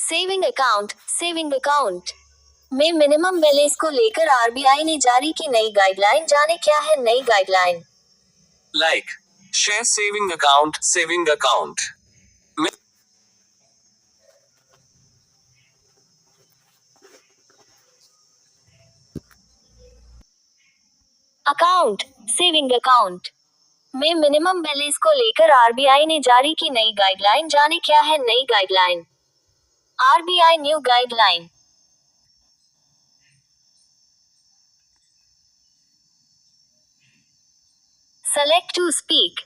Saving account में minimum balance को लेकर आरबीआई ने जारी की नई गाइडलाइन। जाने क्या है नई guideline. Like share saving account saving account में मिनिमम बैलेंस को लेकर आरबीआई ने जारी की नई गाइडलाइन। जाने क्या है नई guideline. RBI new guideline. Select to speak.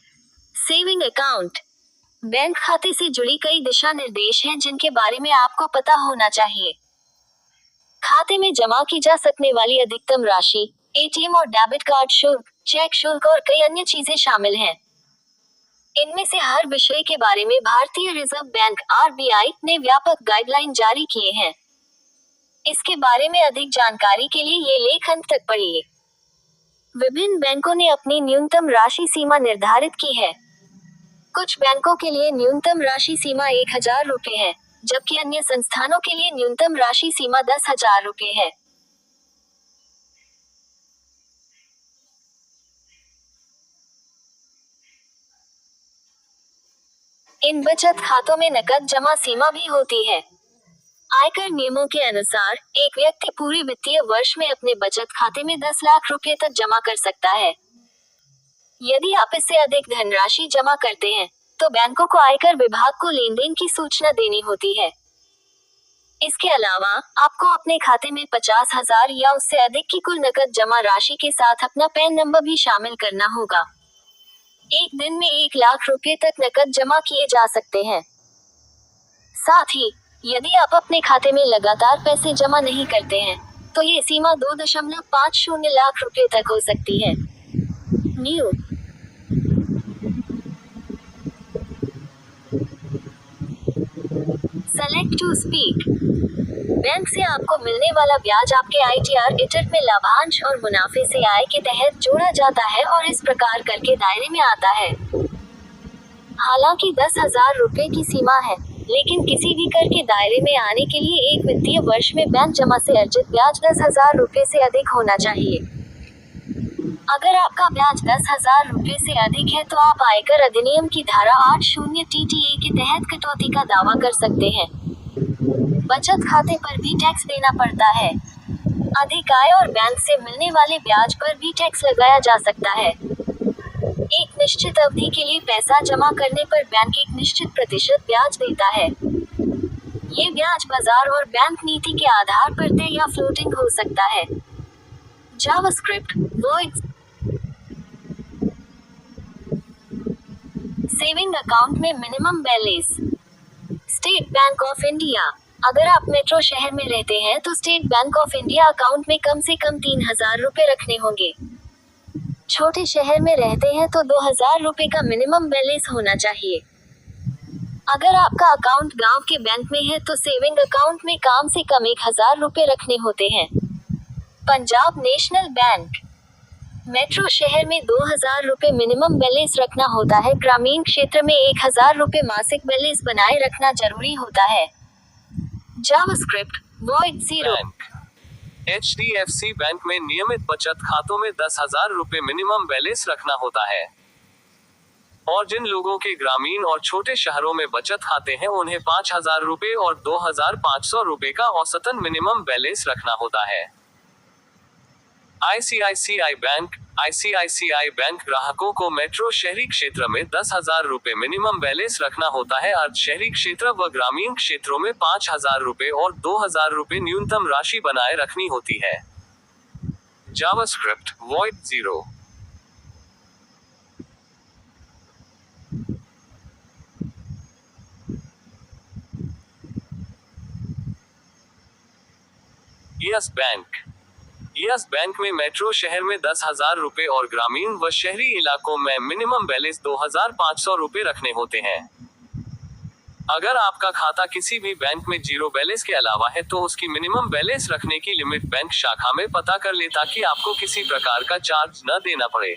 Saving account bank खाते से जुड़ी कई दिशा निर्देश हैं जिनके बारे में आपको पता होना चाहिए। खाते में जमा की जा सकने वाली अधिकतम राशि, एटीएम और डेबिट कार्ड शुल्क, चेक शुल्क और कई अन्य चीजें शामिल हैं। इनमें से हर विषय के बारे में भारतीय रिजर्व बैंक आरबीआई ने व्यापक गाइडलाइन जारी किए हैं। इसके बारे में अधिक जानकारी के लिए ये लेख अंत तक पढ़िए। विभिन्न बैंकों ने अपनी न्यूनतम राशि सीमा निर्धारित की है। कुछ बैंकों के लिए न्यूनतम राशि सीमा 1000 रुपए है, जबकि अन्य संस्थानों के लिए न्यूनतम राशि सीमा 10,000 रुपए है। इन बचत खातों में नकद जमा सीमा भी होती है। आयकर नियमों के अनुसार एक व्यक्ति पूरे वित्तीय वर्ष में अपने बचत खाते में 10 लाख रुपए तक जमा कर सकता है। यदि आप इससे अधिक धनराशि जमा करते हैं, तो बैंकों को आयकर विभाग को लेन देन की सूचना देनी होती है। इसके अलावा आपको अपने खाते में 50,000 या उससे अधिक की कुल नकद जमा राशि के साथ अपना पैन नंबर भी शामिल करना होगा। एक दिन में 1 लाख रुपए तक नकद जमा किए जा सकते हैं। साथ ही यदि आप अपने खाते में लगातार पैसे जमा नहीं करते हैं, तो ये सीमा 2.50 लाख रुपए तक हो सकती है। New select to speak. Bank से आपको मिलने वाला ब्याज आपके आईटीआर रिटर्न में लाभांश और मुनाफे से आय के तहत जोड़ा जाता है और इस प्रकार कर के दायरे में आता है। हालांकि 10,000 रुपए की सीमा है, लेकिन किसी भी कर के दायरे में आने के लिए एक वित्तीय वर्ष में बैंक जमा से अर्जित ब्याज 10,000 रुपए से अधिक होना चाहिए। अगर आपका ब्याज 10,000 रुपए से अधिक है तो आप आयकर अधिनियम की धारा 80 TTA के तहत कटौती का दावा कर सकते हैं। बचत खाते पर भी टैक्स देना पड़ता है। अधिक आय और बैंक से मिलने वाले ब्याज पर भी टैक्स लगाया जा सकता है। एक निश्चित अवधि के लिए पैसा जमा करने पर बैंक एक निश्चित प्रतिशत ब्याज देता है। ये ब्याज बाजार और बैंक नीति के आधार पर तय या फ्लोटिंग हो सकता है। जावास्क्रिप्ट वॉइस सेविंग अकाउंट में minimum balance. State bank of India. अगर आप मेट्रो शहर में रहते हैं तो state bank of India account में कम से कम 3,000 रुपए रखने होंगे। छोटे शहर में रहते हैं तो 2,000 रुपए का मिनिमम बैलेंस होना चाहिए। अगर आपका अकाउंट गांव के बैंक में है तो सेविंग अकाउंट में कम से कम 1,000 रुपए रखने होते हैं। Punjab national bank. मेट्रो शहर में 2,000 रुपए मिनिमम बैलेंस रखना होता है। ग्रामीण क्षेत्र में 1,000 रुपए मासिक बैलेंस बनाए रखना जरूरी होता है। JavaScript void 0। HDFC बैंक में नियमित बचत खातों में 10,000 रुपए मिनिमम बैलेंस रखना होता है। और जिन लोगों के ग्रामीण और छोटे शहरों में बचत खाते हैं उन्हें 5,000 रुपए और 2,500 रुपए का औसतन मिनिमम बैलेंस रखना होता है। ICICI बैंक ग्राहकों को मेट्रो शहरी क्षेत्र में 10,000 रुपए मिनिमम बैलेंस रखना होता है। अर्ध शहरी क्षेत्र व ग्रामीण क्षेत्रों में 5,000 रुपए और 2,000 रुपए न्यूनतम राशि बनाए रखनी होती है। JavaScript void 0। यस बैंक में मेट्रो शहर में 10,000 रुपए और ग्रामीण व शहरी इलाकों में मिनिमम बैलेंस 2,500 रुपए रखने होते हैं। अगर आपका खाता किसी भी बैंक में जीरो बैलेंस के अलावा है तो उसकी मिनिमम बैलेंस रखने की लिमिट बैंक शाखा में पता कर ले ताकि आपको किसी प्रकार का चार्ज न देना पड़े।